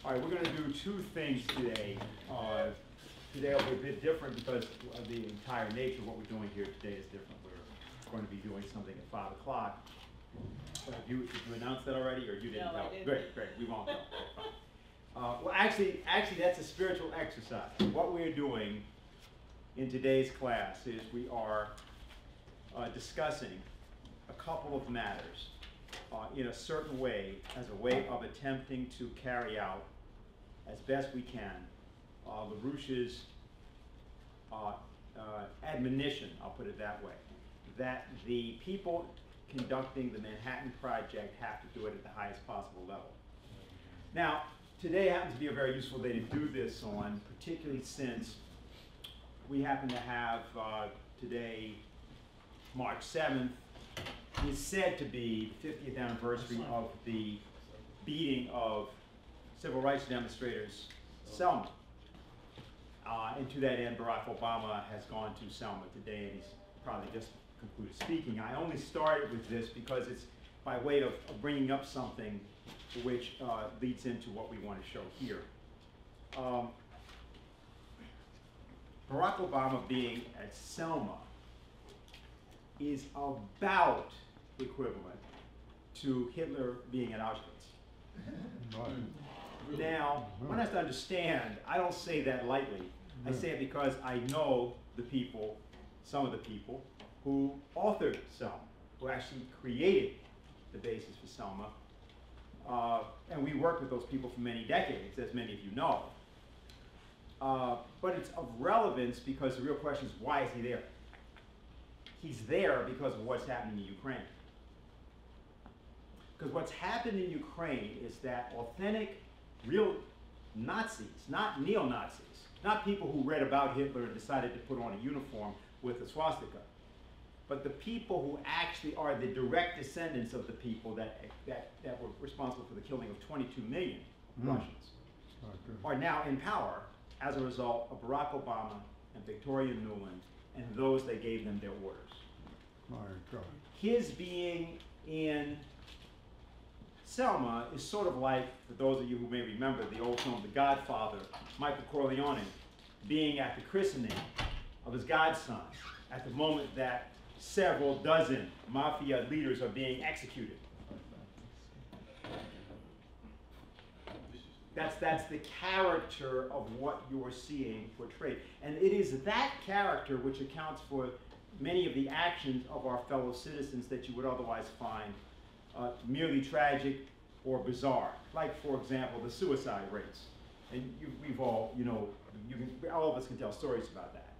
All right, we're going to do two things today. Today will be a bit different because of the entire nature of what we're doing here today is different. We're going to be doing something at 5 o'clock. Did you announce that already, or you didn't? No, I didn't. Great, great. We won't go. Well, actually, that's a spiritual exercise. What we're doing in today's class is we are discussing a couple of matters in a certain way, as a way of attempting to carry out, as best we can, LaRouche's admonition, I'll put it that way, that the people conducting the Manhattan Project have to do it at the highest possible level. Now, today happens to be a very useful day to do this on, particularly since we happen to have today, March 7th, is said to be the 50th anniversary of the beating of civil rights demonstrators, Selma. And to that end, Barack Obama has gone to Selma today, and he's probably just concluded speaking. I only started with this because it's by way of bringing up something which leads into what we want to show here. Barack Obama being at Selma is about equivalent to Hitler being at Auschwitz. Now, one has to understand, I don't say that lightly. I say it because I know the people, some of the people, who authored Selma, who actually created the basis for Selma. And we worked with those people for many decades, as many of you know. But it's of relevance because the real question is, why is he there? He's there because of what's happening in Ukraine. Because what's happened in Ukraine is that authentic, real Nazis, not neo-Nazis, not people who read about Hitler and decided to put on a uniform with a swastika, but the people who actually are the direct descendants of the people that were responsible for the killing of 22 million Russians, are now in power as a result of Barack Obama and Victoria Nuland and those that gave them their orders. My God. His being in Selma is sort of like, for those of you who may remember the old film The Godfather, Michael Corleone being at the christening of his godson at the moment that several dozen mafia leaders are being executed. That's the character of what you're seeing portrayed. And it is that character which accounts for many of the actions of our fellow citizens that you would otherwise find merely tragic or bizarre. Like, for example, the suicide rates. And we've all, all of us can tell stories about that.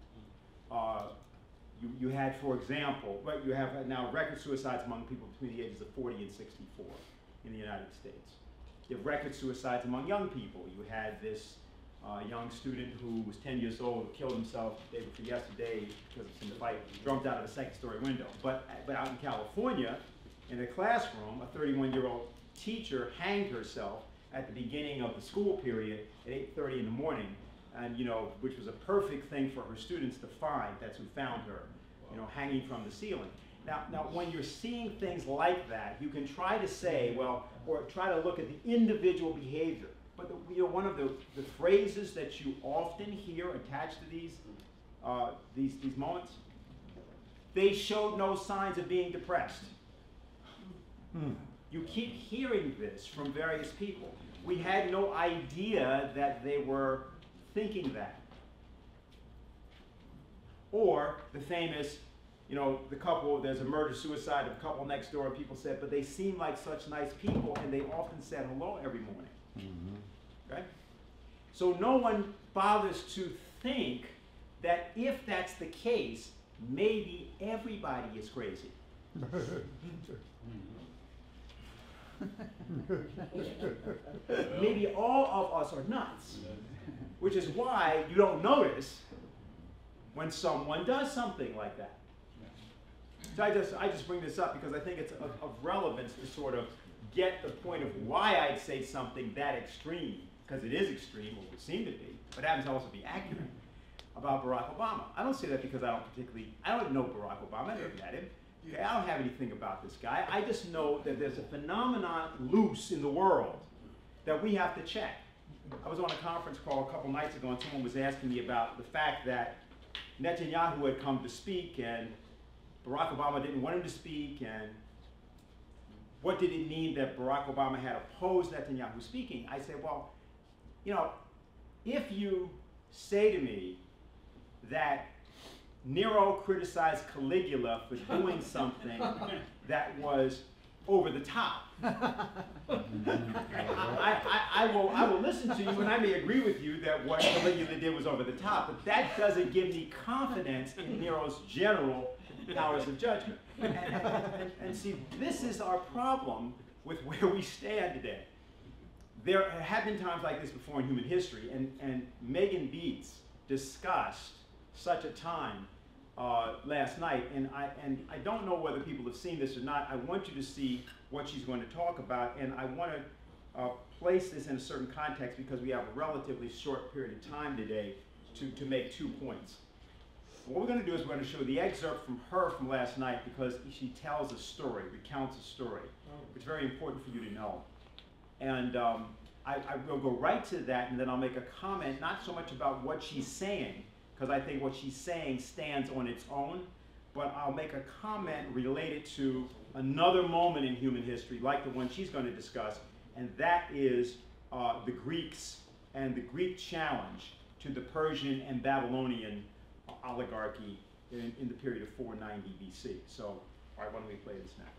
You had, for example, you have now record suicides among people between the ages of 40 and 64 in the United States. You have record suicides among young people. You had this young student who was 10 years old, who killed himself the day before yesterday because of some fight, jumped out of a second-story window. But out in California, in a classroom, a 31-year-old teacher hanged herself at the beginning of the school period at 8:30 in the morning, and which was a perfect thing for her students to find. That's who found her, hanging from the ceiling. Now, when you're seeing things like that, you can try to say, well, or try to look at the individual behavior. But one of the phrases that you often hear attached to these moments, they showed no signs of being depressed. You keep hearing this from various people. We had no idea that they were thinking that. Or the famous, the couple, there's a murder-suicide of a couple next door, and people said, but they seem like such nice people, and they often said hello every morning. Okay? So no one bothers to think that if that's the case, maybe everybody is crazy. Maybe all of us are nuts, which is why you don't notice when someone does something like that. So I just bring this up because I think it's of relevance to sort of get the point of why I'd say something that extreme, because it is extreme, or would seem to be, but happens to also be accurate, about Barack Obama. I don't say that because I don't know Barack Obama, I never met him. Okay, I don't have anything about this guy. I just know that there's a phenomenon loose in the world that we have to check. I was on a conference call a couple nights ago, and someone was asking me about the fact that Netanyahu had come to speak, and Barack Obama didn't want him to speak, and what did it mean that Barack Obama had opposed Netanyahu speaking? I said, well, you know, if you say to me that Nero criticized Caligula for doing something that was over the top, I will listen to you, and I may agree with you that what Caligula did was over the top, but that doesn't give me confidence in Nero's general powers of judgment. And see, this is our problem with where we stand today. There have been times like this before in human history, and Megan Beats discussed such a time last night, and I don't know whether people have seen this or not. I want you to see what she's going to talk about, and I want to place this in a certain context because we have a relatively short period of time today to make 2 points. What we're going to do is we're going to show the excerpt from her from last night because she tells a story, recounts a story, which is very important for you to know. And I will go right to that, and then I'll make a comment, not so much about what she's saying, because I think what she's saying stands on its own, but I'll make a comment related to another moment in human history, like the one she's going to discuss, and that is the Greeks and the Greek challenge to the Persian and Babylonian oligarchy in the period of 490 BC. So, all right, why don't we play this now?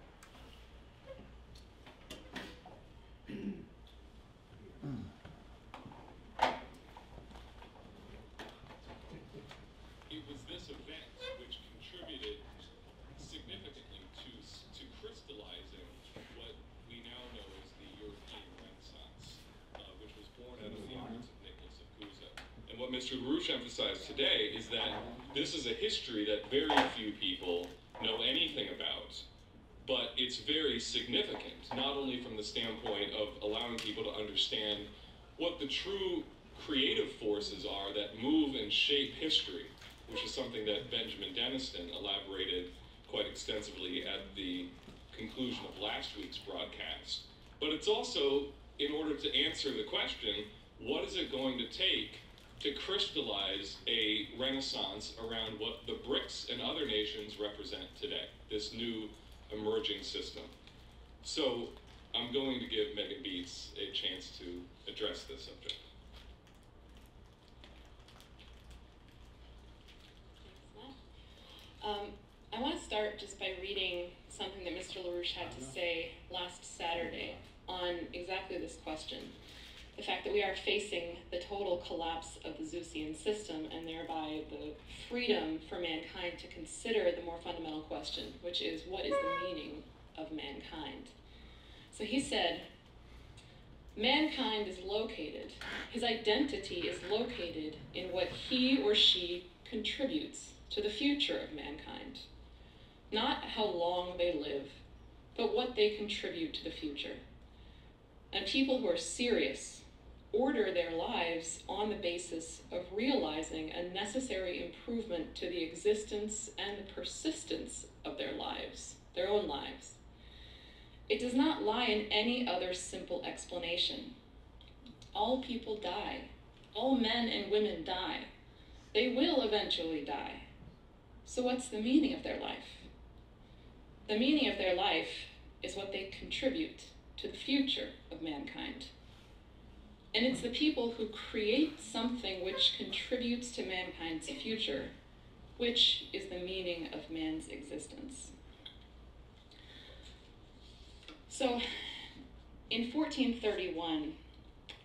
It was this event which contributed significantly to crystallizing what we now know as the European Renaissance, which was born out of the efforts of Nicholas of Cusa. And what Mr. LaRouche emphasized today is that this is a history that very few people know anything about, but it's very significant, not only from the standpoint of allowing people to understand what the true creative forces are that move and shape history, which is something that Benjamin Deniston elaborated quite extensively at the conclusion of last week's broadcast. But it's also, in order to answer the question, what is it going to take to crystallize a renaissance around what the BRICS and other nations represent today, this new emerging system? So I'm going to give Megan Beats a chance to address this subject. I want to start just by reading something that Mr. LaRouche had to say last Saturday on exactly this question. The fact that we are facing the total collapse of the Zeusian system and thereby the freedom for mankind to consider the more fundamental question, which is, what is the meaning of mankind? So he said, mankind is located, his identity is located in what he or she contributes to the future of mankind. Not how long they live, but what they contribute to the future. And people who are serious order their lives on the basis of realizing a necessary improvement to the existence and the persistence of their lives, their own lives. It does not lie in any other simple explanation. All people die. All men and women die. They will eventually die. So what's the meaning of their life? The meaning of their life is what they contribute to the future of mankind. And it's the people who create something which contributes to mankind's future, which is the meaning of man's existence. So, in 1431,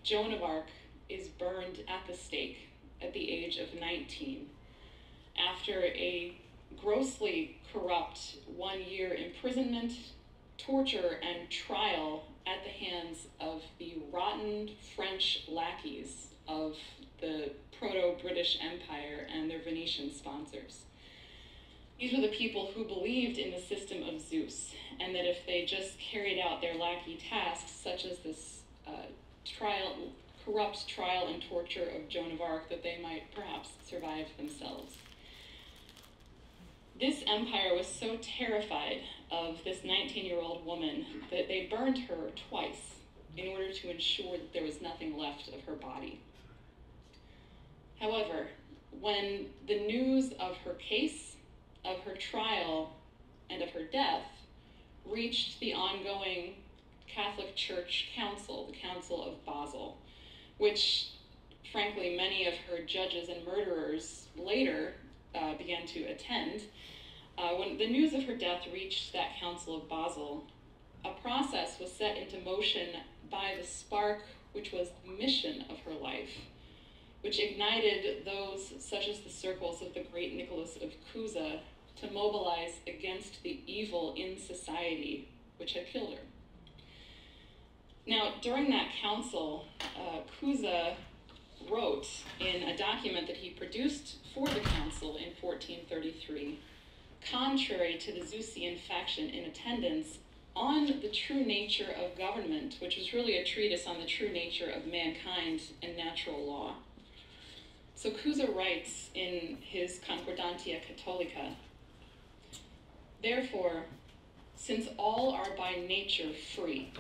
Joan of Arc is burned at the stake at the age of 19 after a grossly corrupt 1-year imprisonment, torture, and trial at the hands of the rotten French lackeys of the proto-British Empire and their Venetian sponsors. These were the people who believed in the system of Zeus, and that if they just carried out their lackey tasks, such as this corrupt trial and torture of Joan of Arc, that they might perhaps survive themselves. This empire was so terrified of this 19-year-old woman that they burned her twice in order to ensure that there was nothing left of her body. However, when the news of her case, of her trial, and of her death reached the ongoing Catholic Church Council, the Council of Basel, which, frankly, many of her judges and murderers later began to attend, when the news of her death reached that Council of Basel, a process was set into motion by the spark which was the mission of her life, which ignited those such as the circles of the great Nicholas of Cusa to mobilize against the evil in society which had killed her. Now, during that council, Cusa wrote in a document that he produced for the council in 1433, contrary to the Zeusian faction in attendance, on the true nature of government, which was really a treatise on the true nature of mankind and natural law. So Cusa writes in his Concordantia Catholica, "Therefore, since all are by nature free,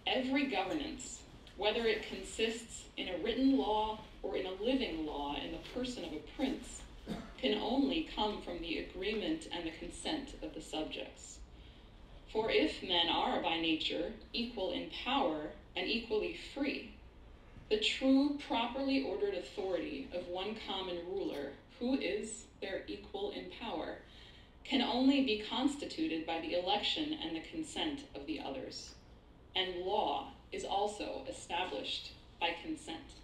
every governance, whether it consists in a written law or in a living law in the person of a prince, can only come from the agreement and the consent of the subjects. For if men are by nature equal in power and equally free, the true properly ordered authority of one common ruler, who is their equal in power, can only be constituted by the election and the consent of the others. And law is also established by consent."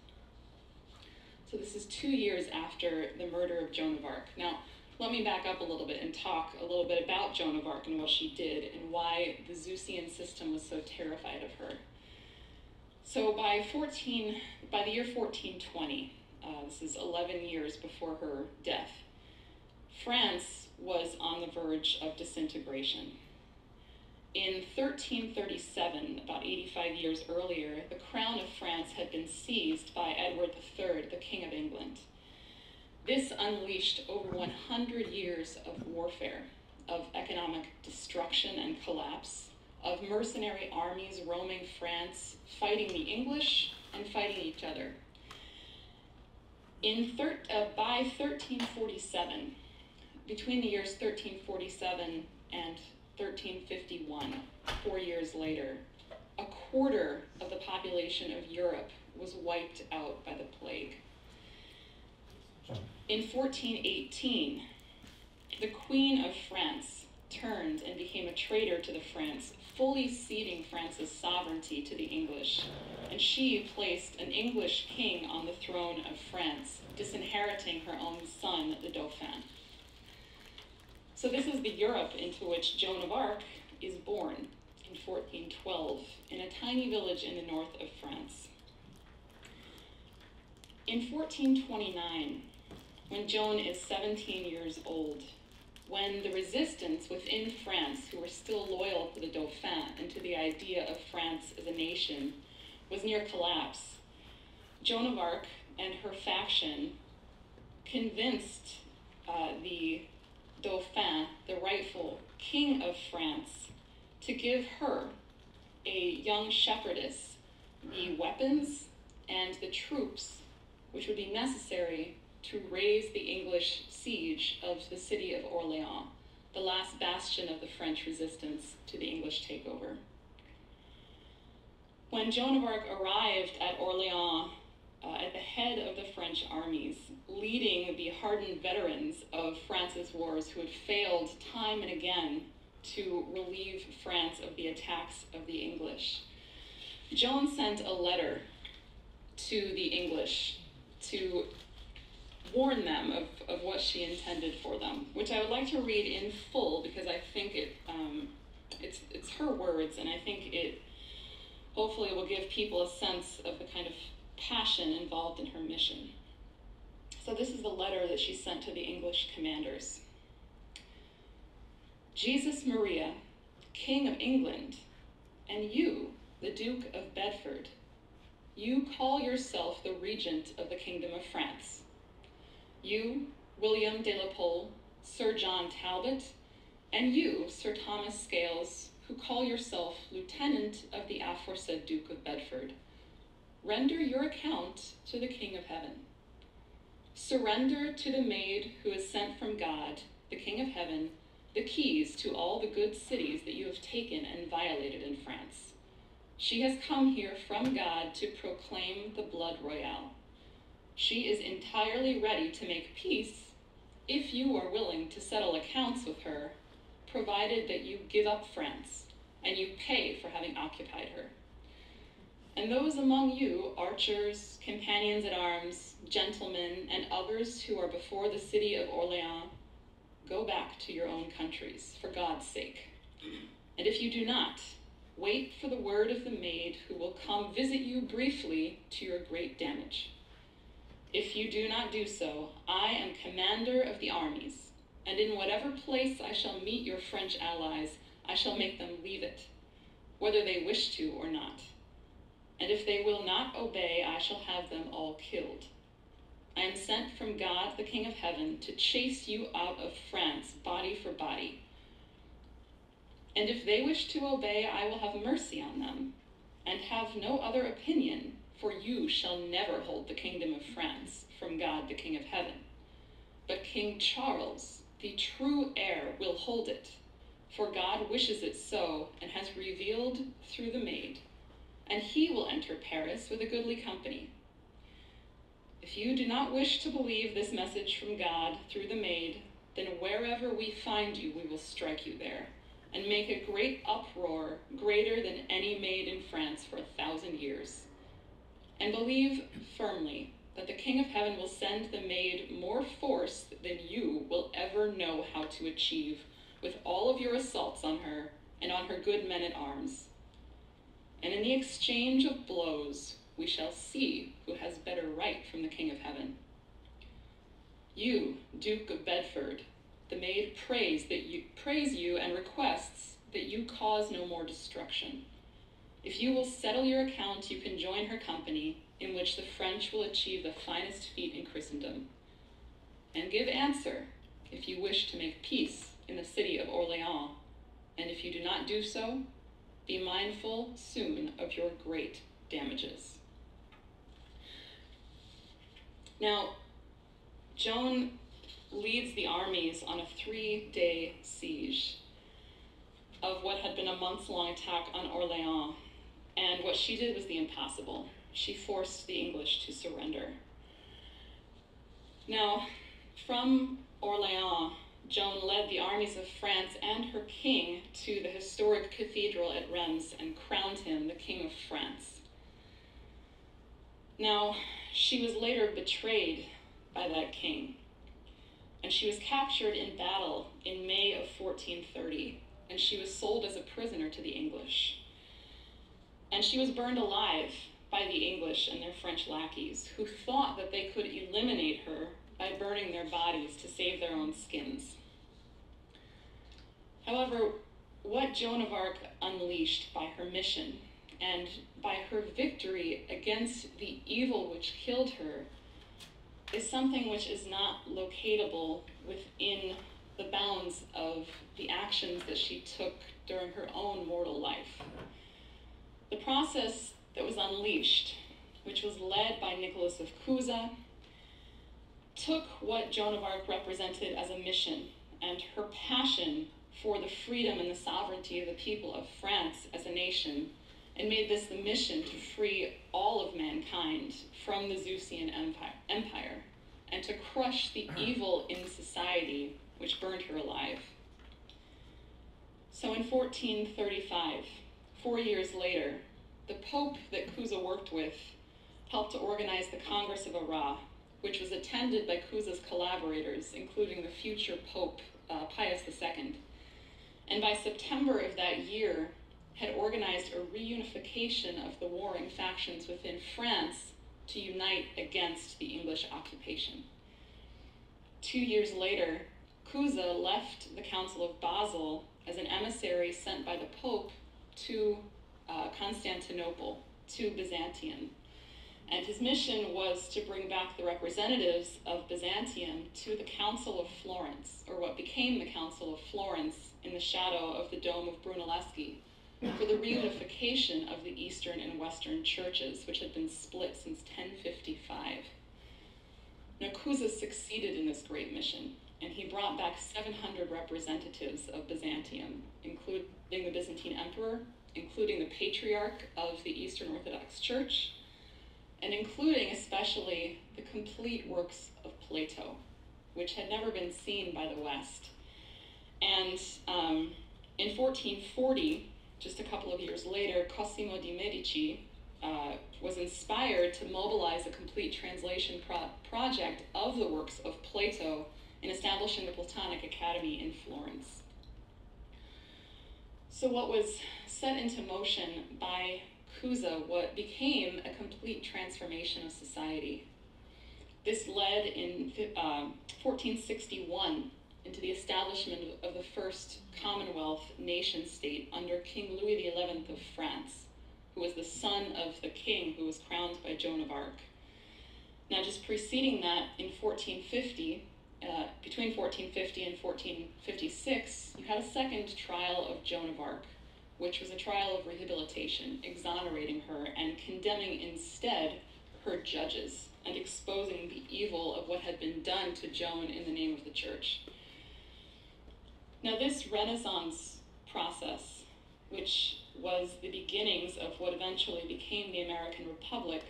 So this is 2 years after the murder of Joan of Arc. Now, let me back up a little bit and talk a little bit about Joan of Arc and what she did and why the Zeusian system was so terrified of her. So by the year 1420, this is 11 years before her death, France was on the verge of disintegration. In 1337, about 85 years earlier, the crown of France had been seized by Edward III, the King of England. This unleashed over 100 years of warfare, of economic destruction and collapse, of mercenary armies roaming France, fighting the English and fighting each other. By 1347, between the years 1347 and 1351, 4 years later, a quarter of the population of Europe was wiped out by the plague. In 1418, the Queen of France turned and became a traitor to the France, fully ceding France's sovereignty to the English, and she placed an English king on the throne of France, disinheriting her own son, the Dauphin. So this is the Europe into which Joan of Arc is born in 1412 in a tiny village in the north of France. In 1429, when Joan is 17 years old, when the resistance within France, who were still loyal to the Dauphin and to the idea of France as a nation, was near collapse, Joan of Arc and her faction convinced the Dauphin, the rightful king of France, to give her, a young shepherdess, the weapons and the troops which would be necessary to raise the English siege of the city of Orléans, the last bastion of the French resistance to the English takeover. When Joan of Arc arrived at Orléans, at the head of the French armies, leading the hardened veterans of France's wars who had failed time and again to relieve France of the attacks of the English, Joan sent a letter to the English to warn them of what she intended for them, which I would like to read in full because I think it's her words, and I think it hopefully will give people a sense of the kind of passion involved in her mission. So this is the letter that she sent to the English commanders. "Jesus Maria, King of England, and you, the Duke of Bedford, you call yourself the regent of the Kingdom of France. You, William de la Pole, Sir John Talbot, and you, Sir Thomas Scales, who call yourself lieutenant of the aforesaid Duke of Bedford, render your account to the King of Heaven. Surrender to the maid who is sent from God, the King of Heaven, the keys to all the good cities that you have taken and violated in France. She has come here from God to proclaim the blood royale. She is entirely ready to make peace if you are willing to settle accounts with her, provided that you give up France and you pay for having occupied her. And those among you, archers, companions at arms, gentlemen, and others who are before the city of Orleans, go back to your own countries, for God's sake. And if you do not, wait for the word of the maid who will come visit you briefly to your great damage. If you do not do so, I am commander of the armies, and in whatever place I shall meet your French allies, I shall make them leave it, whether they wish to or not. And if they will not obey, I shall have them all killed. I am sent from God, the King of Heaven, to chase you out of France, body for body. And if they wish to obey, I will have mercy on them, and have no other opinion, for you shall never hold the kingdom of France from God, the King of Heaven. But King Charles, the true heir, will hold it, for God wishes it so, and has revealed through the maid, and he will enter Paris with a goodly company. If you do not wish to believe this message from God through the maid, then wherever we find you, we will strike you there, and make a great uproar, greater than any made in France for 1,000 years. And believe firmly that the King of Heaven will send the maid more force than you will ever know how to achieve, with all of your assaults on her and on her good men at arms. And in the exchange of blows, we shall see who has better right from the King of Heaven. You, Duke of Bedford, the maid praise you and requests that you cause no more destruction. If you will settle your account, you can join her company, in which the French will achieve the finest feat in Christendom. And give answer if you wish to make peace in the city of Orleans, and if you do not do so, be mindful soon of your great damages. Now, Joan leads the armies on a 3-day siege of what had been a months-long attack on Orleans, and what she did was the impossible. She forced the English to surrender. Now, from Orleans, Joan led the armies of France and her king to the historic cathedral at Reims and crowned him the King of France. Now, she was later betrayed by that king, and she was captured in battle in May of 1430, and she was sold as a prisoner to the English. And she was burned alive by the English and their French lackeys, who thought that they could eliminate her by burning their bodies to save their own skins. However, what Joan of Arc unleashed by her mission and by her victory against the evil which killed her is something which is not locatable within the bounds of the actions that she took during her own mortal life. The process that was unleashed, which was led by Nicholas of Cusa, took what Joan of Arc represented as a mission and her passion for the freedom and the sovereignty of the people of France as a nation, and made this the mission to free all of mankind from the Zeusian empire and to crush the evil in society which burned her alive. So in 1435, 4 years later, the Pope that Cusa worked with helped to organize the Congress of Arras, which was attended by Cusa's collaborators, including the future Pope Pius II. And by September of that year, had organized a reunification of the warring factions within France to unite against the English occupation. 2 years later, Cusa left the Council of Basel as an emissary sent by the Pope to Constantinople, to Byzantium. And his mission was to bring back the representatives of Byzantium to the Council of Florence, or what became the Council of Florence in the shadow of the dome of Brunelleschi for the reunification of the Eastern and Western churches, which had been split since 1055. Now, Cuza succeeded in this great mission, and he brought back 700 representatives of Byzantium, including the Byzantine emperor, including the patriarch of the Eastern Orthodox Church, and including especially the complete works of Plato, which had never been seen by the West. And in 1440, just a couple of years later, Cosimo di Medici was inspired to mobilize a complete translation project of the works of Plato in establishing the Platonic Academy in Florence. So what was set into motion by Cuza, what became a complete transformation of society. This led in 1461 into the establishment of the first Commonwealth nation state under King Louis XI of France, who was the son of the king who was crowned by Joan of Arc. Now, just preceding that, in 1450, between 1450 and 1456, you had a second trial of Joan of Arc, which was a trial of rehabilitation, exonerating her and condemning instead her judges and exposing the evil of what had been done to Joan in the name of the church. Now, this Renaissance process, which was the beginnings of what eventually became the American Republic,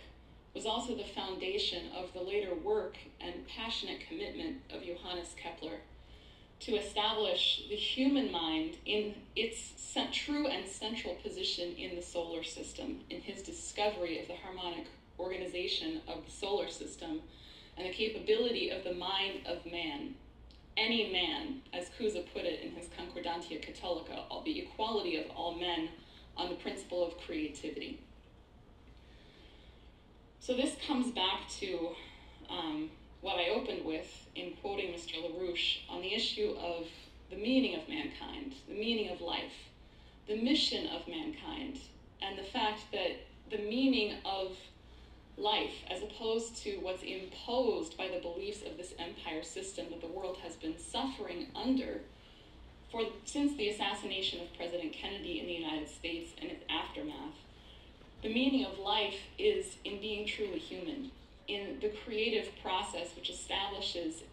was also the foundation of the later work and passionate commitment of Johannes Kepler to establish the human mind in its true and central position in the solar system, in his discovery of the harmonic organization of the solar system and the capability of the mind of man, any man, as Cuza put it in his Concordantia Catholica, the equality of all men on the principle of creativity. So this comes back to what I opened with in quoting Mr. LaRouche on the issue of the meaning of mankind, the meaning of life, the mission of mankind, and the fact that the meaning of life, as opposed to what's imposed by the beliefs of this empire system that the world has been suffering under since the assassination of President Kennedy in the United States and its aftermath. The meaning of life is in being truly human, in the creative process which establishes,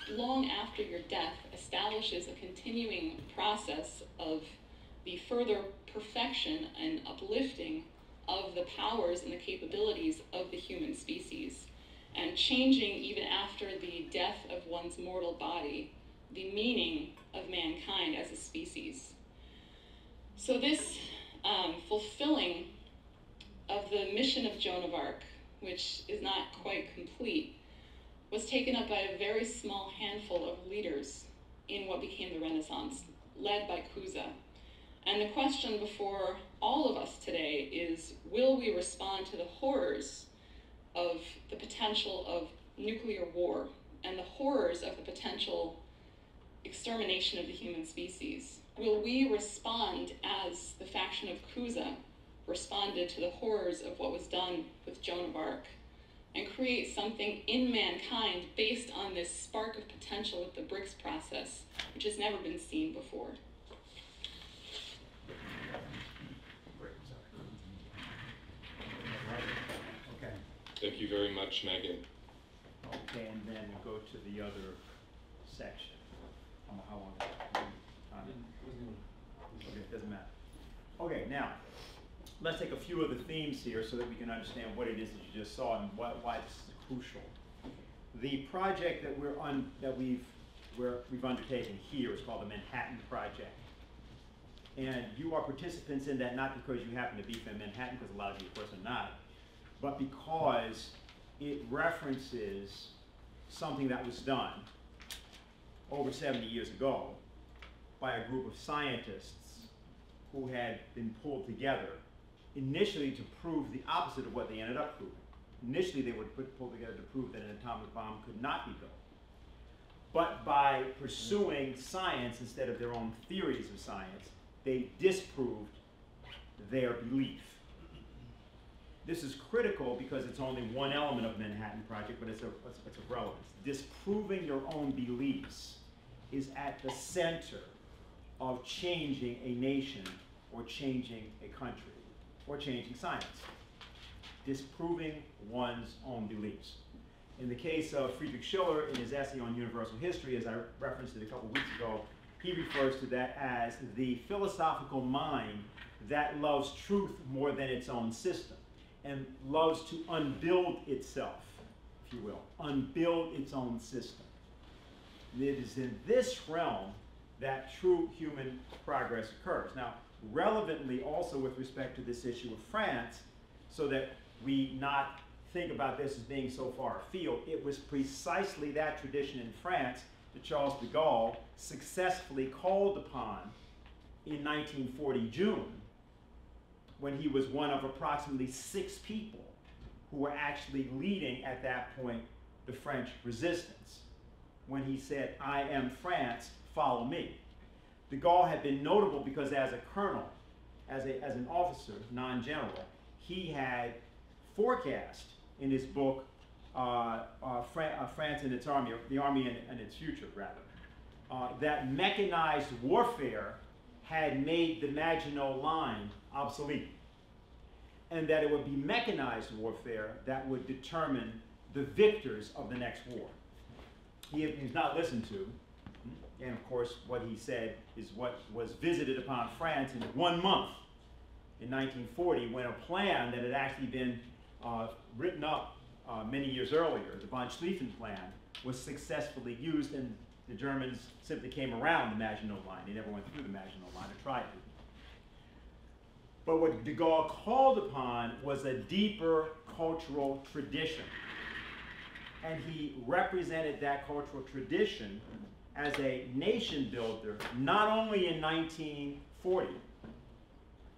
long after your death, establishes a continuing process of the further perfection and uplifting of the powers and the capabilities of the human species, and changing, even after the death of one's mortal body, the meaning of mankind as a species. So this fulfilling of the mission of Joan of Arc, which is not quite complete, was taken up by a very small handful of leaders in what became the Renaissance, led by Cuza. And the question before all of us today is, will we respond to the horrors of the potential of nuclear war and the horrors of the potential extermination of the human species? Will we respond as the faction of Cuza responded to the horrors of what was done with Joan of Arc, and create something in mankind based on this spark of potential with the BRICS process, which has never been seen before? Okay. Thank you very much, Megan. Okay, and then we'll go to the other section. How long is it? Okay, doesn't matter. Okay, now, let's take a few of the themes here so that we can understand what it is that you just saw and why this is crucial. The project that we've undertaken here is called the Manhattan Project. And you are participants in that not because you happen to be from Manhattan, because a lot of you, of course, are not, but because it references something that was done over 70 years ago by a group of scientists who had been pulled together initially to prove the opposite of what they ended up proving. Initially, they were pulled together to prove that an atomic bomb could not be built. But by pursuing science instead of their own theories of science, they disproved their belief. This is critical because it's only one element of the Manhattan Project, but it's of relevance. Disproving your own beliefs is at the center of changing a nation or changing a country or changing science. Disproving one's own beliefs. In the case of Friedrich Schiller, in his essay on universal history, as I referenced it a couple weeks ago, he refers to that as the philosophical mind that loves truth more than its own system and loves to unbuild itself, if you will, unbuild its own system. It is in this realm that true human progress occurs. Now, relevantly also with respect to this issue of France, so that we not think about this as being so far afield, it was precisely that tradition in France that Charles de Gaulle successfully called upon in 1940 June, when he was one of approximately 6 people who were actually leading at that point the French resistance, when he said, "I am France, follow me." De Gaulle had been notable because as a colonel, as an officer, non-general, he had forecast in his book, France and its Army, or the Army and its Future, rather, that mechanized warfare had made the Maginot Line obsolete, and that it would be mechanized warfare that would determine the victors of the next war. He's not listened to, and of course what he said is what was visited upon France in 1 month in 1940, when a plan that had actually been written up many years earlier, the von Schlieffen plan, was successfully used, and the Germans simply came around the Maginot Line. They never went through the Maginot Line or tried to. But what de Gaulle called upon was a deeper cultural tradition. And he represented that cultural tradition as a nation builder, not only in 1940,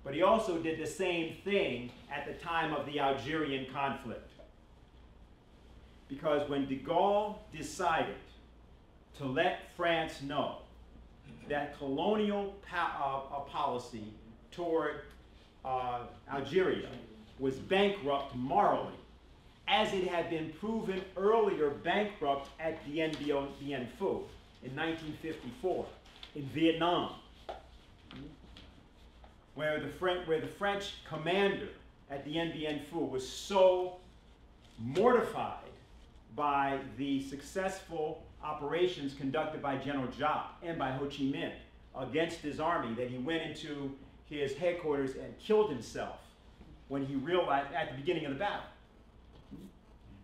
but he also did the same thing at the time of the Algerian conflict. Because when de Gaulle decided to let France know that colonial policy toward Algeria was bankrupt morally, as it had been proven earlier bankrupt at Dien Bien Phu in 1954 in Vietnam, where the French commander at Dien Bien Phu was so mortified by the successful operations conducted by General Giap and by Ho Chi Minh against his army that he went into his headquarters and killed himself when he realized at the beginning of the battle,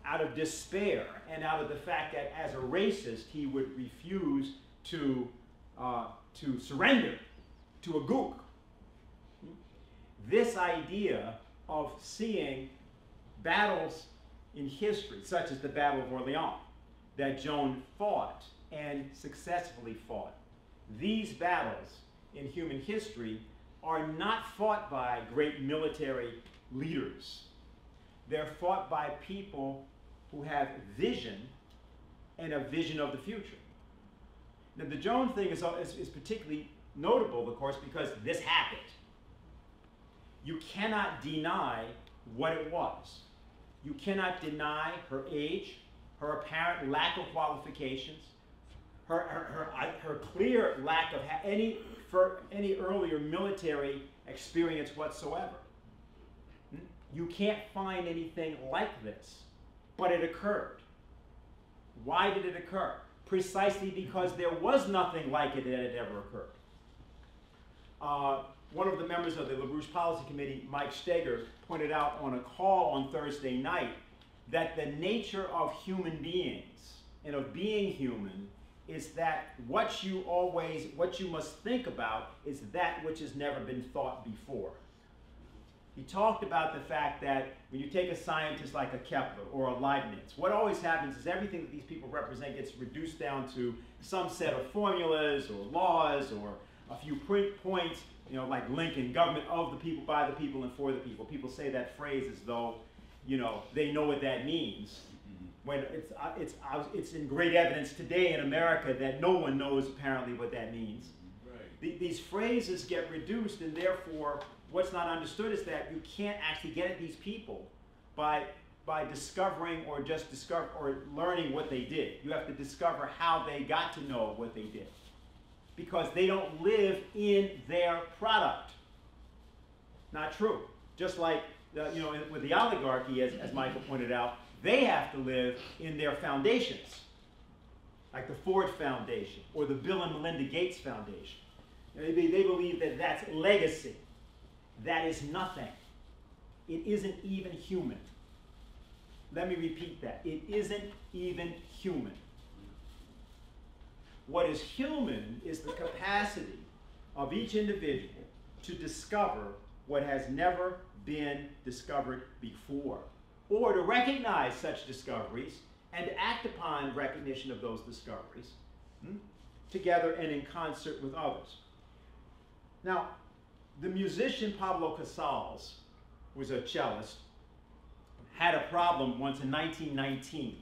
out of despair and out of the fact that as a racist he would refuse to surrender to a gook. This idea of seeing battles in history, such as the Battle of Orleans, that Joan fought and successfully fought. These battles in human history are not fought by great military leaders. They're fought by people who have vision and a vision of the future. Now, the Joan thing is particularly notable, of course, because this happened. You cannot deny what it was. You cannot deny her age, her apparent lack of qualifications, her clear lack of any earlier military experience whatsoever. You can't find anything like this, but it occurred. Why did it occur? Precisely because there was nothing like it that had ever occurred. One of the members of the LaRouche Policy Committee, Mike Steger, pointed out on a call on Thursday night that the nature of human beings and of being human is that what you must think about is that which has never been thought before. He talked about the fact that when you take a scientist like a Kepler or a Leibniz, what always happens is everything that these people represent gets reduced down to some set of formulas or laws or a few points, you know, like Lincoln, government of the people, by the people, and for the people. People say that phrase as though, you know, they know what that means. When it's in great evidence today in America that no one knows apparently what that means. Right. These phrases get reduced, and therefore what's not understood is that you can't actually get at these people by discovering or learning what they did. You have to discover how they got to know what they did. because they don't live in their product. Not true. Just like with the oligarchy, as Michael pointed out, they have to live in their foundations, like the Ford Foundation or the Bill and Melinda Gates Foundation. They believe that that's legacy. That is nothing. It isn't even human. Let me repeat that. It isn't even human. What is human is the capacity of each individual to discover what has never been discovered before, or to recognize such discoveries and act upon recognition of those discoveries together and in concert with others. Now, the musician Pablo Casals, who was a cellist, had a problem once in 1919.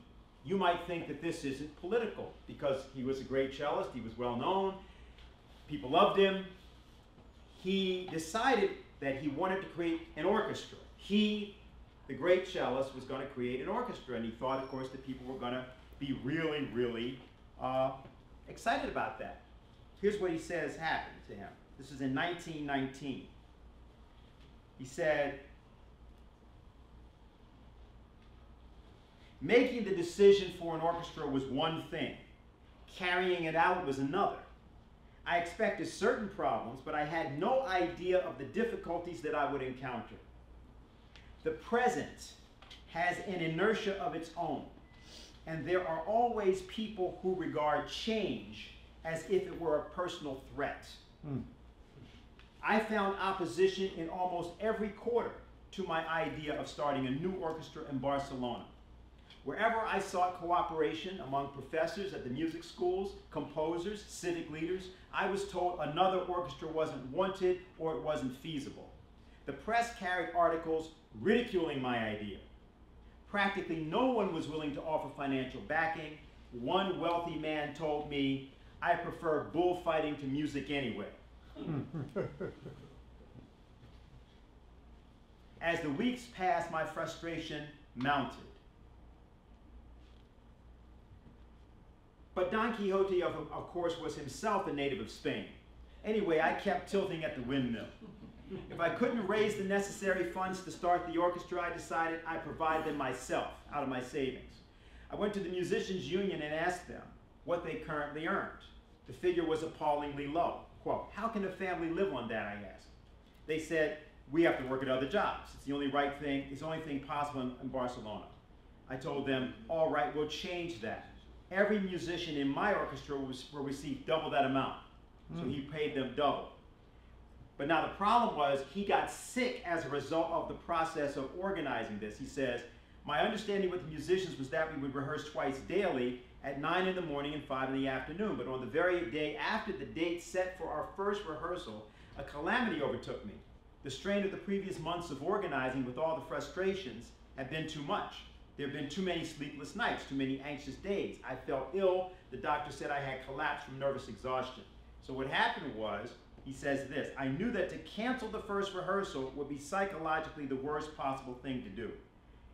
You might think that this isn't political because he was a great cellist, he was well known, people loved him. He decided that he wanted to create an orchestra. He, the great cellist, was going to create an orchestra, and he thought, of course, that people were going to be really, really excited about that. Here's what he says happened to him. This is in 1919. He said, making the decision for an orchestra was one thing. Carrying it out was another. I expected certain problems, but I had no idea of the difficulties that I would encounter. The present has an inertia of its own, and there are always people who regard change as if it were a personal threat. I found opposition in almost every quarter to my idea of starting a new orchestra in Barcelona. Wherever I sought cooperation among professors at the music schools, composers, civic leaders, I was told another orchestra wasn't wanted or it wasn't feasible. The press carried articles ridiculing my idea. Practically no one was willing to offer financial backing. One wealthy man told me, I prefer bullfighting to music anyway. As the weeks passed, my frustration mounted. But Don Quixote, of course, was himself a native of Spain. Anyway, I kept tilting at the windmill. If I couldn't raise the necessary funds to start the orchestra, I decided I'd provide them myself, out of my savings. I went to the Musicians Union and asked them what they currently earned. The figure was appallingly low. Quote, how can a family live on that, I asked. They said, we have to work at other jobs. It's the only right thing, it's the only thing possible in Barcelona. I told them, all right, we'll change that. Every musician in my orchestra will receive double that amount. So he paid them double. But now the problem was he got sick as a result of the process of organizing this. He says, my understanding with the musicians was that we would rehearse twice daily at 9 in the morning and 5 in the afternoon. But on the very day after the date set for our first rehearsal, a calamity overtook me. The strain of the previous months of organizing with all the frustrations had been too much. There had been too many sleepless nights, too many anxious days. I felt ill. The doctor said I had collapsed from nervous exhaustion. So what happened was, he says this, I knew that to cancel the first rehearsal would be psychologically the worst possible thing to do.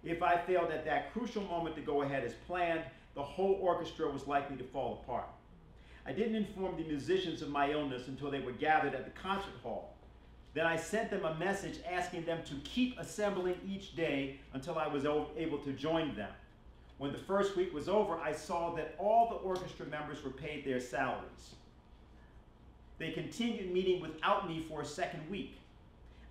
If I failed at that crucial moment to go ahead as planned, the whole orchestra was likely to fall apart. I didn't inform the musicians of my illness until they were gathered at the concert hall. Then I sent them a message asking them to keep assembling each day until I was able to join them. When the first week was over, I saw that all the orchestra members were paid their salaries. They continued meeting without me for a second week.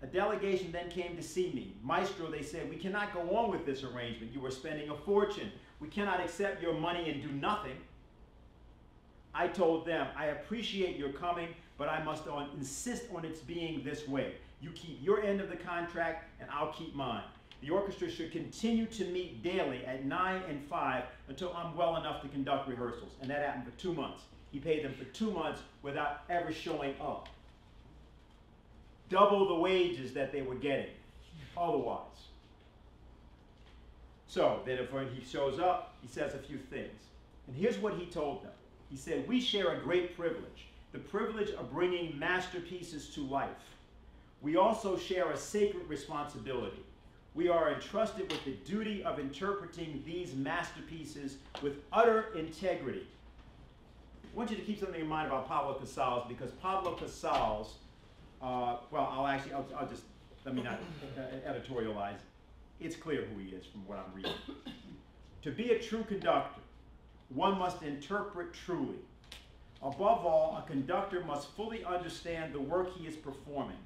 A delegation then came to see me. Maestro, they said, we cannot go on with this arrangement. You are spending a fortune. We cannot accept your money and do nothing. I told them, I appreciate your coming, but I must insist on its being this way. You keep your end of the contract, and I'll keep mine. The orchestra should continue to meet daily at 9 and 5 until I'm well enough to conduct rehearsals. And that happened for 2 months. He paid them for 2 months without ever showing up. Double the wages that they were getting otherwise. So then when he shows up, he says a few things. And here's what he told them. He said, we share a great privilege, the privilege of bringing masterpieces to life. We also share a sacred responsibility. We are entrusted with the duty of interpreting these masterpieces with utter integrity. want you to keep something in mind about Pablo Casals, because Pablo Casals, let me not editorialize. It's clear who he is from what I'm reading. To be a true conductor, one must interpret truly. Above all, a conductor must fully understand the work he is performing.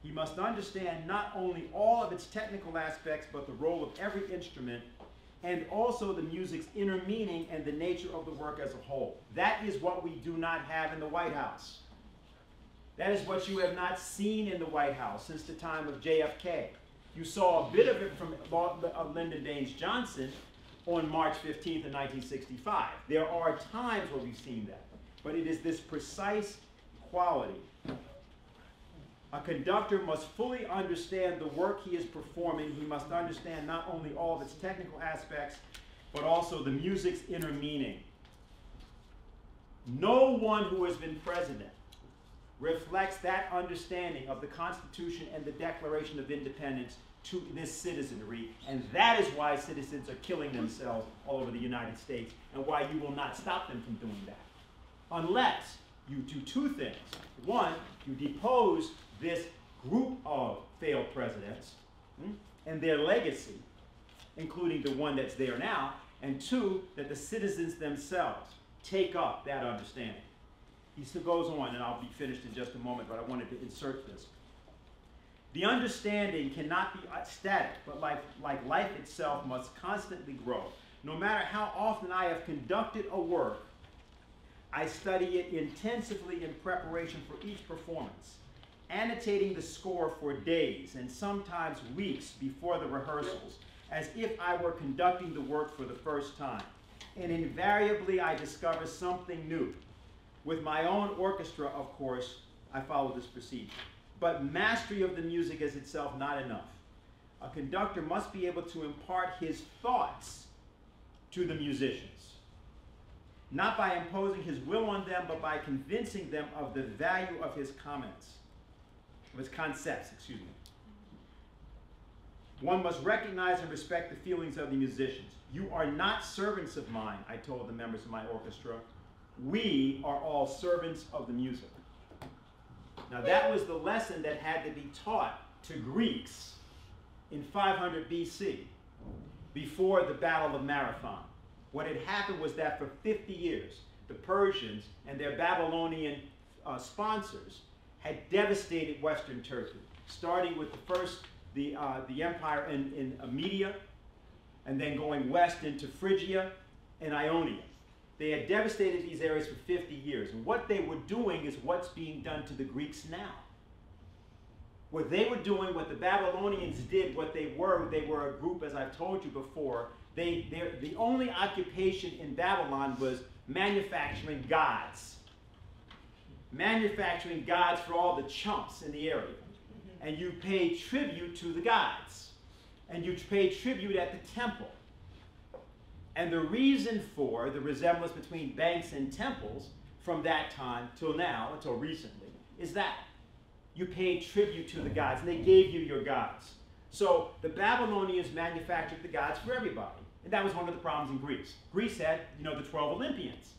He must understand not only all of its technical aspects, but the role of every instrument, and also the music's inner meaning and the nature of the work as a whole. That is what we do not have in the White House. That is what you have not seen in the White House since the time of JFK. You saw a bit of it from Lyndon Baines Johnson on March 15th of 1965. There are times where we've seen that, but it is this precise quality. A conductor must fully understand the work he is performing. He must understand not only all of its technical aspects, but also the music's inner meaning. No one who has been president reflects that understanding of the Constitution and the Declaration of Independence to this citizenry, and that is why citizens are killing themselves all over the United States, and why you will not stop them from doing that. Unless you do two things. One, you depose this group of failed presidents and their legacy, including the one that's there now, and two, that the citizens themselves take up that understanding. He still goes on, and I'll be finished in just a moment, but I wanted to insert this. The understanding cannot be static, but like life itself must constantly grow. No matter how often I have conducted a work, I study it intensively in preparation for each performance, annotating the score for days and sometimes weeks before the rehearsals, as if I were conducting the work for the first time. And invariably, I discover something new. With my own orchestra, of course, I follow this procedure. But mastery of the music is itself not enough. A conductor must be able to impart his thoughts to the musicians, not by imposing his will on them, but by convincing them of the value of his comments, of his concepts, excuse me. One must recognize and respect the feelings of the musicians. You are not servants of mine, I told the members of my orchestra. We are all servants of the music. Now that was the lesson that had to be taught to Greeks in 500 BC, before the Battle of Marathon. What had happened was that for 50 years, the Persians and their Babylonian sponsors had devastated Western Turkey, starting with the empire in Media, and then going west into Phrygia and Ionia. They had devastated these areas for 50 years. And what they were doing is what's being done to the Greeks now. What they were doing, what the Babylonians did, what they were a group, as I've told you before. The only occupation in Babylon was manufacturing gods. Manufacturing gods for all the chumps in the area. And you paid tribute to the gods. And you paid tribute at the temple. And the reason for the resemblance between banks and temples from that time till now, until recently, is that you paid tribute to the gods, and they gave you your gods. So the Babylonians manufactured the gods for everybody. And that was one of the problems in Greece. Greece had, the 12 Olympians.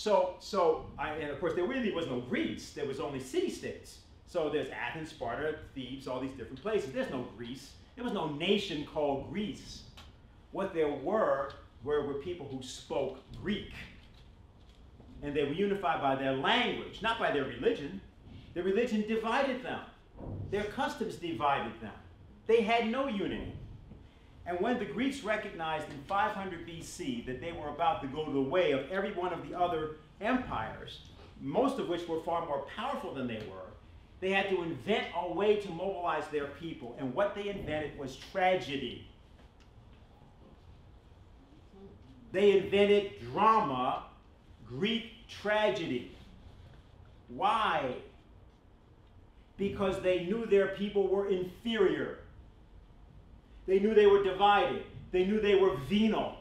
And of course, there really was no Greece. There was only city-states. So there's Athens, Sparta, Thebes, all these different places. There's no Greece. There was no nation called Greece. What there were people who spoke Greek. And they were unified by their language, not by their religion. Their religion divided them. Their customs divided them. They had no unity. And when the Greeks recognized in 500 BC that they were about to go the way of every one of the other empires, most of which were far more powerful than they were, they had to invent a way to mobilize their people. And what they invented was tragedy. They invented drama, Greek tragedy. Why? Because they knew their people were inferior. They knew they were divided. They knew they were venal.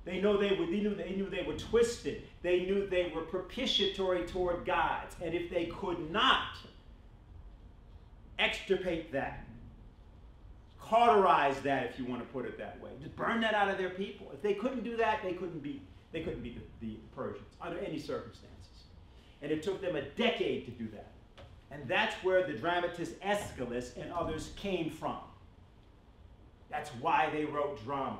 They knew they were twisted. They knew they were propitiatory toward gods. And if they could not extirpate that, cauterize that, if you want to put it that way, just burn that out of their people. If they couldn't do that, they They couldn't beat the Persians under any circumstances. And it took them a decade to do that. And that's where the dramatist Aeschylus and others came from. That's why they wrote drama.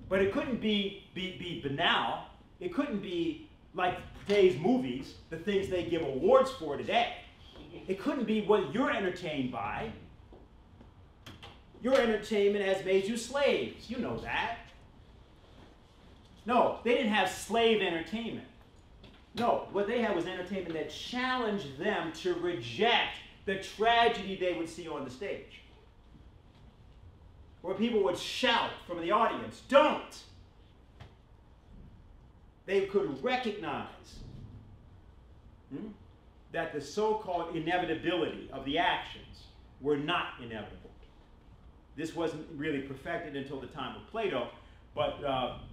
But it couldn't be banal. It couldn't be like today's movies, the things they give awards for today. It couldn't be what you're entertained by. Your entertainment has made you slaves. You know that. No, they didn't have slave entertainment. No, what they had was entertainment that challenged them to reject the tragedy they would see on the stage. Where people would shout from the audience, "Don't!" They could recognize that the so-called inevitability of the actions were not inevitable. This wasn't really perfected until the time of Plato, but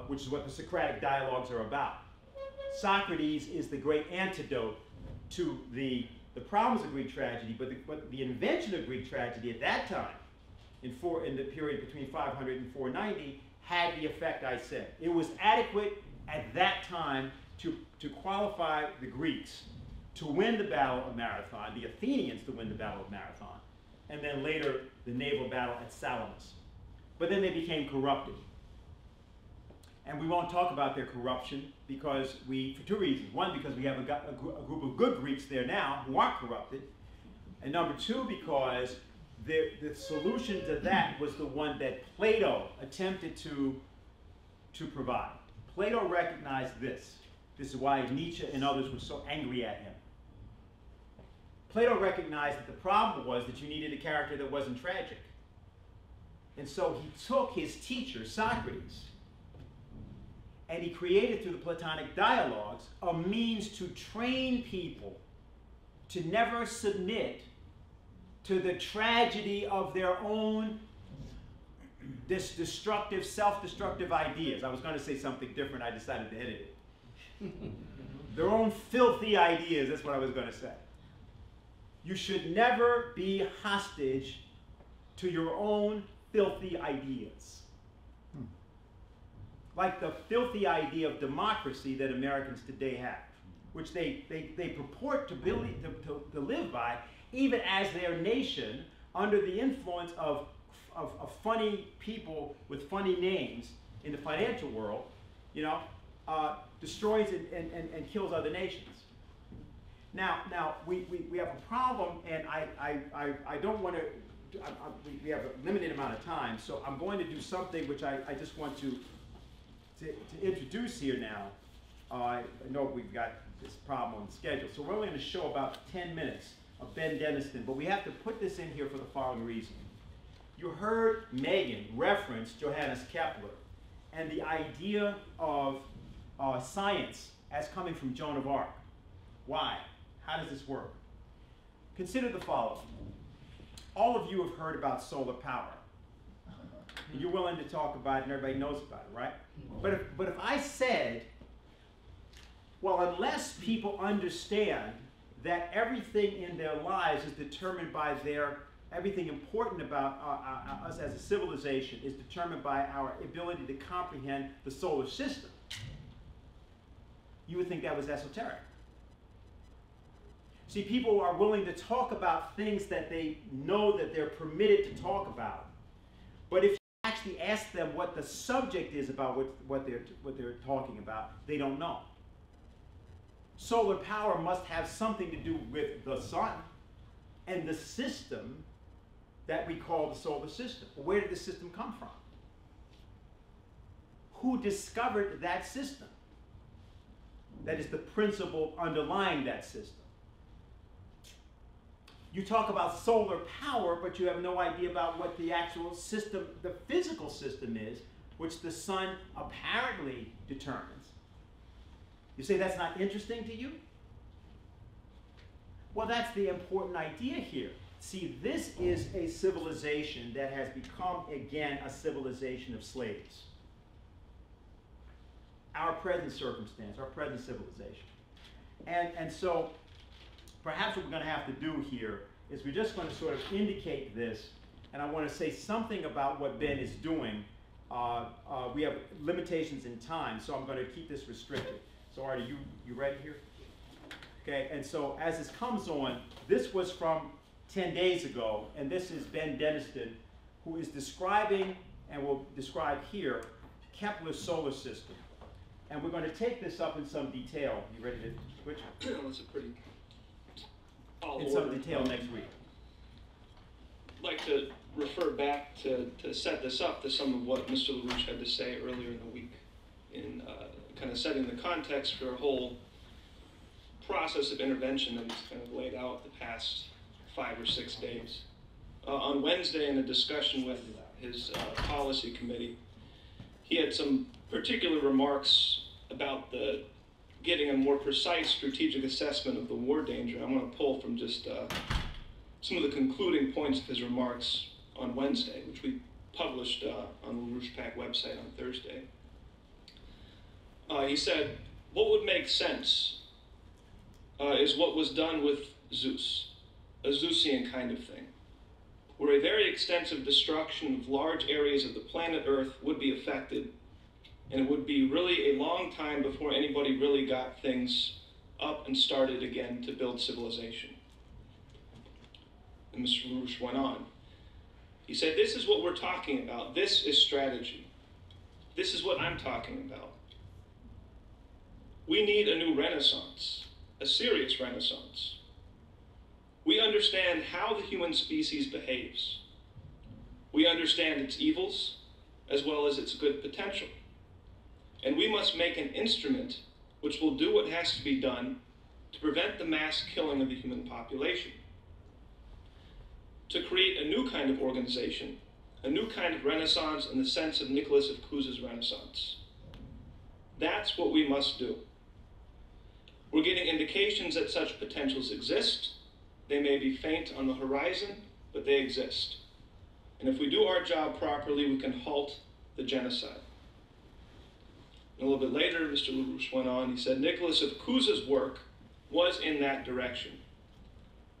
which is what the Socratic dialogues are about. Socrates is the great antidote to the problems of Greek tragedy, but the invention of Greek tragedy at that time, in the period between 500 and 490, had the effect I said. It was adequate at that time to qualify the Greeks to win the Battle of Marathon, the Athenians to win the Battle of Marathon, and then later the naval battle at Salamis. But then they became corrupted. And we won't talk about their corruption for two reasons. One, because we have a group of good Greeks there now who aren't corrupted. And number two, because the solution to that was the one that Plato attempted to provide. Plato recognized this. This is why Nietzsche and others were so angry at him. Plato recognized that the problem was that you needed a character that wasn't tragic. And so he took his teacher, Socrates, and he created through the Platonic dialogues a means to train people to never submit to the tragedy of their own destructive, self-destructive ideas. I was going to say something different, I decided to edit it. Their own filthy ideas, that's what I was going to say. You should never be hostage to your own filthy ideas. Like the filthy idea of democracy that Americans today have, which they purport to live by, even as their nation, under the influence of funny people with funny names in the financial world, destroys and kills other nations. Now we have a problem, and I don't want to. We have a limited amount of time, so I'm going to do something which I just want to introduce here now. I know we've got this problem on the schedule, so we're only going to show about 10 minutes of Ben Deniston, but we have to put this in here for the following reason. You heard Megan reference Johannes Kepler and the idea of science as coming from Joan of Arc. Why? How does this work? Consider the following. All of you have heard about solar power. And you're willing to talk about it, and everybody knows about it, right? But if I said, well, unless people understand that everything in their lives is determined by everything important about us as a civilization is determined by our ability to comprehend the solar system, you would think that was esoteric. See, people are willing to talk about things that they know that they're permitted to talk about. But if you actually ask them what the subject is about what they're talking about, they don't know. Solar power must have something to do with the sun and the system that we call the solar system. Where did the system come from? Who discovered that system? That is the principle underlying that system. You talk about solar power, but you have no idea about what the actual system, the physical system is, which the sun apparently determines. You say that's not interesting to you? Well, that's the important idea here. See, this is a civilization that has become, again, a civilization of slaves. Our present circumstance, our present civilization. And so, perhaps what we're going to have to do here is we're just going to sort of indicate this, and I want to say something about what Ben is doing we have limitations in time, so I'm going to keep this restricted. So Artie, you ready here? Okay, and so as this comes on, this was from 10 days ago, and this is Ben Deniston, who is describing, and will describe here, Kepler's solar system. And we're going to take this up in some detail. You ready to switch? That's a pretty tall In some order. detail next week. I'd like to refer back to set this up to some of what Mr. LaRouche had to say earlier in the week in kind of setting the context for a whole process of intervention that he's kind of laid out the past 5 or 6 days. On Wednesday, in a discussion with his policy committee, he had some particular remarks about getting a more precise strategic assessment of the war danger. I want to pull from just some of the concluding points of his remarks on Wednesday, which we published on the LaRouche PAC website on Thursday. He said, what would make sense is what was done with Zeus, a Zeusian kind of thing, where a very extensive destruction of large areas of the planet Earth would be affected, and it would be really a long time before anybody really got things up and started again to build civilization. And Mr. LaRouche went on. He said, this is what we're talking about. This is strategy. This is what I'm talking about. We need a new renaissance, a serious renaissance. We understand how the human species behaves. We understand its evils as well as its good potential. And we must make an instrument which will do what has to be done to prevent the mass killing of the human population. To create a new kind of organization, a new kind of renaissance in the sense of Nicholas of Cusa's Renaissance. That's what we must do. We're getting indications that such potentials exist. They may be faint on the horizon, but they exist. And if we do our job properly, we can halt the genocide. And a little bit later, Mr. LaRouche went on, he said, Nicholas of Cusa's work was in that direction,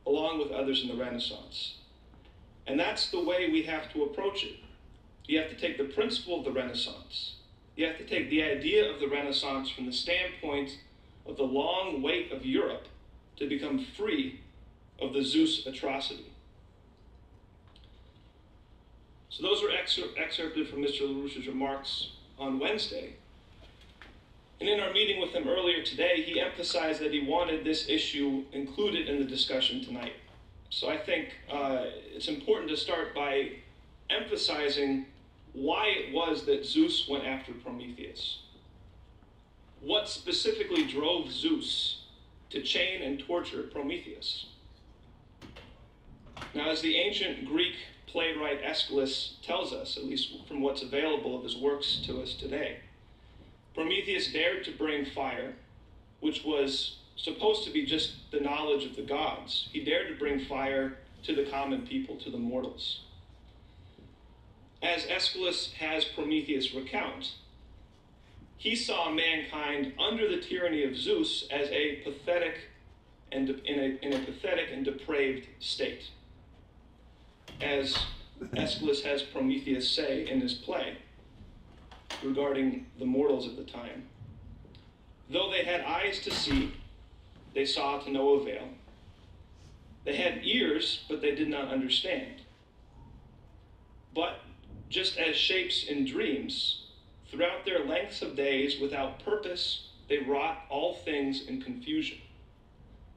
along with others in the Renaissance. And that's the way we have to approach it. You have to take the principle of the Renaissance. You have to take the idea of the Renaissance from the standpoint of the long wait of Europe to become free of the Zeus atrocity. So those were excerpted from Mr. LaRouche's remarks on Wednesday. And in our meeting with him earlier today, he emphasized that he wanted this issue included in the discussion tonight. So I think it's important to start by emphasizing why it was that Zeus went after Prometheus. What specifically drove Zeus to chain and torture Prometheus? Now, as the ancient Greek playwright Aeschylus tells us, at least from what's available of his works to us today, Prometheus dared to bring fire, which was supposed to be just the knowledge of the gods. He dared to bring fire to the common people, to the mortals. As Aeschylus has Prometheus recount, he saw mankind under the tyranny of Zeus as a pathetic and in a pathetic and depraved state. As Aeschylus has Prometheus say in his play regarding the mortals of the time, though they had eyes to see, they saw to no avail. They had ears, but they did not understand. But just as shapes in dreams, throughout their lengths of days, without purpose, they wrought all things in confusion.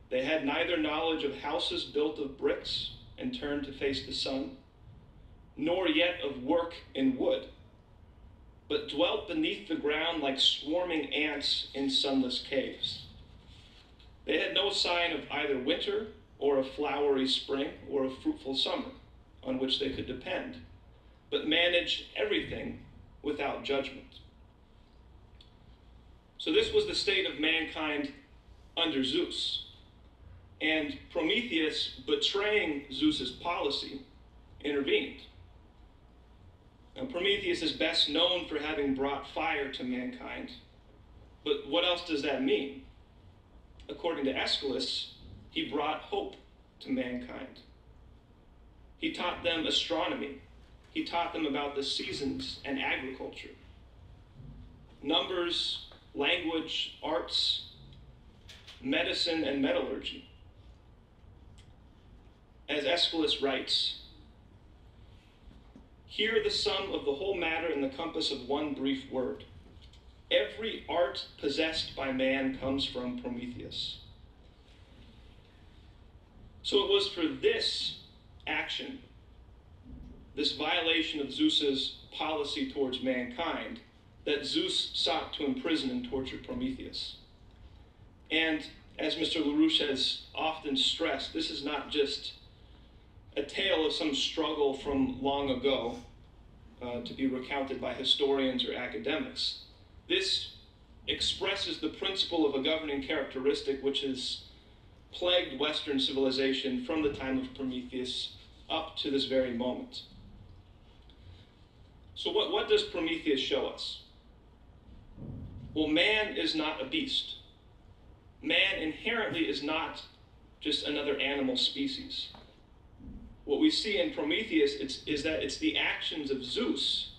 They had neither knowledge of houses built of bricks and turned to face the sun, nor yet of work in wood, but dwelt beneath the ground like swarming ants in sunless caves. They had no sign of either winter or a flowery spring or a fruitful summer on which they could depend, but managed everything without judgment. So this was the state of mankind under Zeus. And Prometheus, betraying Zeus's policy, intervened. Now, Prometheus is best known for having brought fire to mankind. But what else does that mean? According to Aeschylus, he brought hope to mankind. He taught them astronomy, he taught them about the seasons and agriculture, numbers, language, arts, medicine, and metallurgy. As Aeschylus writes, "Hear the sum of the whole matter in the compass of one brief word. Every art possessed by man comes from Prometheus." So it was for this action, this violation of Zeus's policy towards mankind, that Zeus sought to imprison and torture Prometheus. And as Mr. LaRouche has often stressed, this is not just a tale of some struggle from long ago to be recounted by historians or academics. This expresses the principle of a governing characteristic which has plagued Western civilization from the time of Prometheus up to this very moment. So what does Prometheus show us? Well, man is not a beast. Man inherently is not just another animal species. What we see in Prometheus is that it's the actions of Zeus,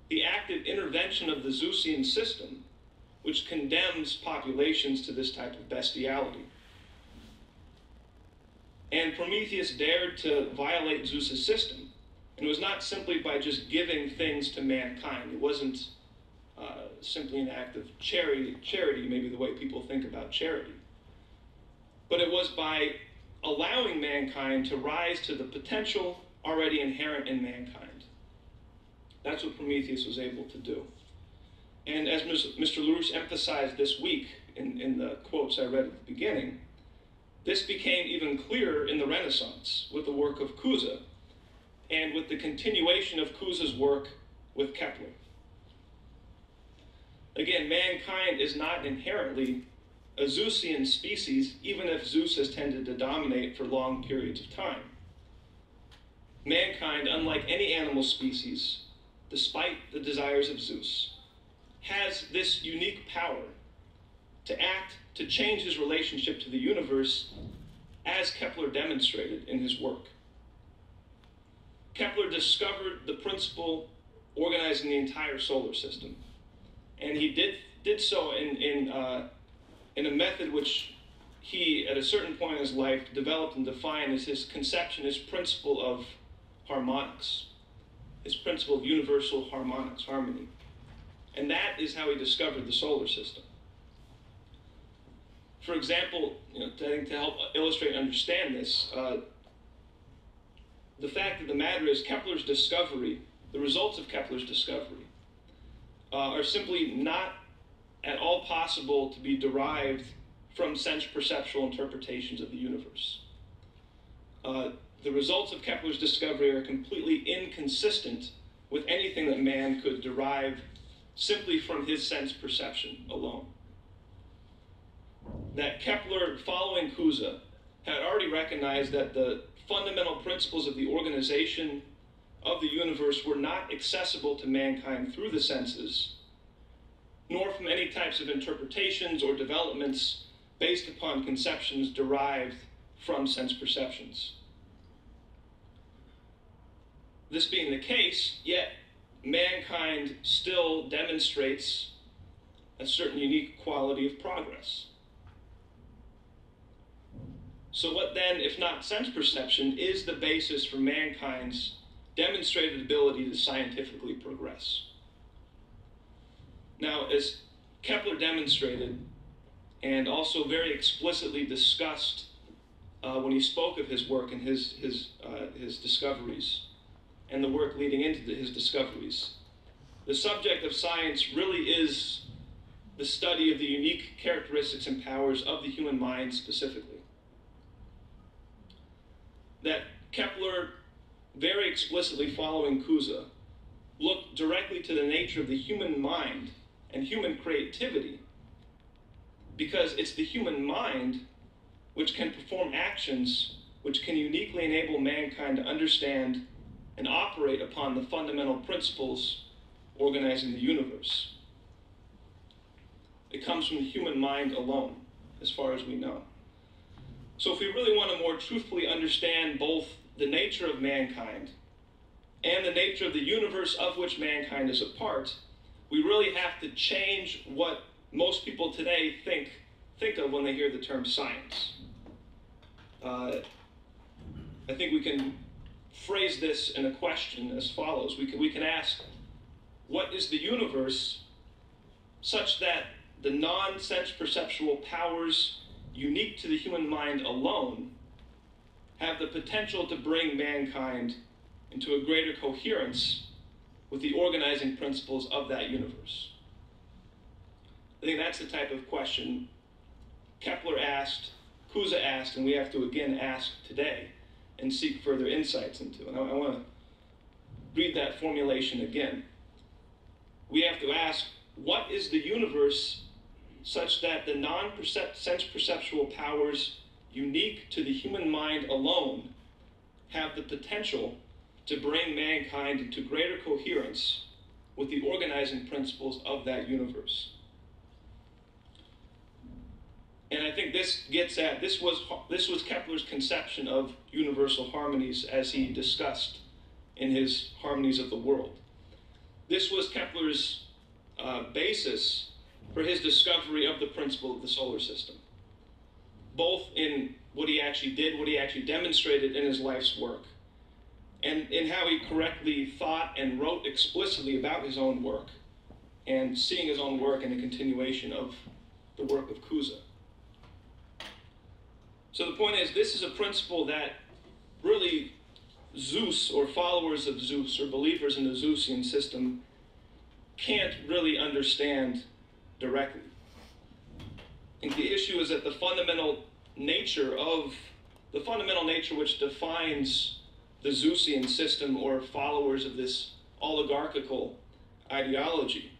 the active intervention of the Zeusian system, which condemns populations to this type of bestiality. And Prometheus dared to violate Zeus's system. And it was not simply by just giving things to mankind. It wasn't simply an act of charity, maybe the way people think about charity. But it was by allowing mankind to rise to the potential already inherent in mankind. That's what Prometheus was able to do. And as Mr. LaRouche emphasized this week in the quotes I read at the beginning, this became even clearer in the Renaissance with the work of Cusa and with the continuation of Cusa's work with Kepler. Again, mankind is not inherently a Zeusian species, even if Zeus has tended to dominate for long periods of time. Mankind, unlike any animal species, despite the desires of Zeus, has this unique power to act, to change his relationship to the universe, as Kepler demonstrated in his work. Kepler discovered the principle organizing the entire solar system. And he did so in a method which he, at a certain point in his life, developed and defined as his conception, his principle of harmonics, his principle of universal harmonics, harmony. And that is how he discovered the solar system. For example, I think to help illustrate and understand this, the fact of the matter is Kepler's discovery, the results of Kepler's discovery, are simply not at all possible to be derived from sense-perceptual interpretations of the universe. The results of Kepler's discovery are completely inconsistent with anything that man could derive simply from his sense perception alone. That Kepler, following Cusa, had already recognized that the fundamental principles of the organization of the universe were not accessible to mankind through the senses, nor from any types of interpretations or developments based upon conceptions derived from sense perceptions. This being the case, yet mankind still demonstrates a certain unique quality of progress. So what then, if not sense perception, is the basis for mankind's demonstrated ability to scientifically progress? Now, as Kepler demonstrated, and also very explicitly discussed when he spoke of his work and his discoveries, and the work leading into his discoveries, the subject of science really is the study of the unique characteristics and powers of the human mind specifically. That Kepler, very explicitly following Cusa, looked directly to the nature of the human mind and human creativity, because it's the human mind which can perform actions which can uniquely enable mankind to understand and operate upon the fundamental principles organizing the universe. It comes from the human mind alone, as far as we know. So if we really want to more truthfully understand both the nature of mankind and the nature of the universe of which mankind is a part, we really have to change what most people today think of when they hear the term science. I think we can phrase this in a question as follows. We can ask, what is the universe such that the non-sense perceptual powers unique to the human mind alone have the potential to bring mankind into a greater coherence with the organizing principles of that universe? I think that's the type of question Kepler asked, Cusa asked, and we have to again ask today and seek further insights into. And I want to read that formulation again. We have to ask, what is the universe such that the non-sense perceptual powers unique to the human mind alone have the potential to bring mankind into greater coherence with the organizing principles of that universe? And I think this gets at, this was Kepler's conception of universal harmonies as he discussed in his Harmonies of the World. This was Kepler's basis for his discovery of the principle of the solar system, both in what he actually did, what he actually demonstrated in his life's work, and in how he correctly thought and wrote explicitly about his own work, and seeing his own work in a continuation of the work of Cusa. So the point is, this is a principle that really Zeus, or followers of Zeus, or believers in the Zeusian system, can't really understand directly. I think the issue is that the fundamental nature which defines the Zeusian system, or followers of this oligarchical ideology,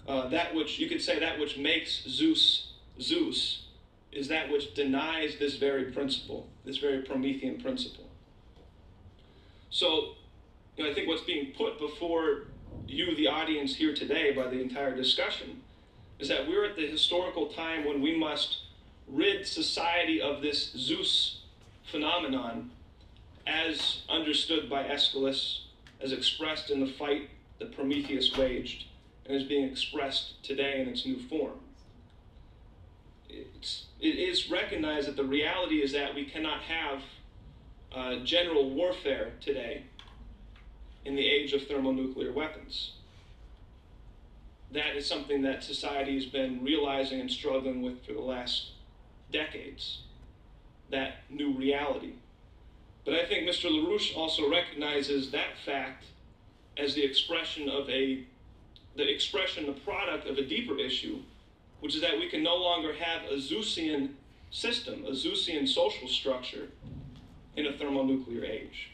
that which, you could say, that which makes Zeus Zeus, is that which denies this very principle, this very Promethean principle. So, I think what's being put before you, the audience here today, by the entire discussion, is that we're at the historical time when we must rid society of this Zeus phenomenon as understood by Aeschylus, as expressed in the fight that Prometheus waged, and is being expressed today in its new form. It is recognized that the reality is that we cannot have general warfare today in the age of thermonuclear weapons. That is something that society has been realizing and struggling with for the last decades, that new reality. But I think Mr. LaRouche also recognizes that fact as the expression of the product of a deeper issue, which is that we can no longer have a Zeusian system, a Zeusian social structure in a thermonuclear age.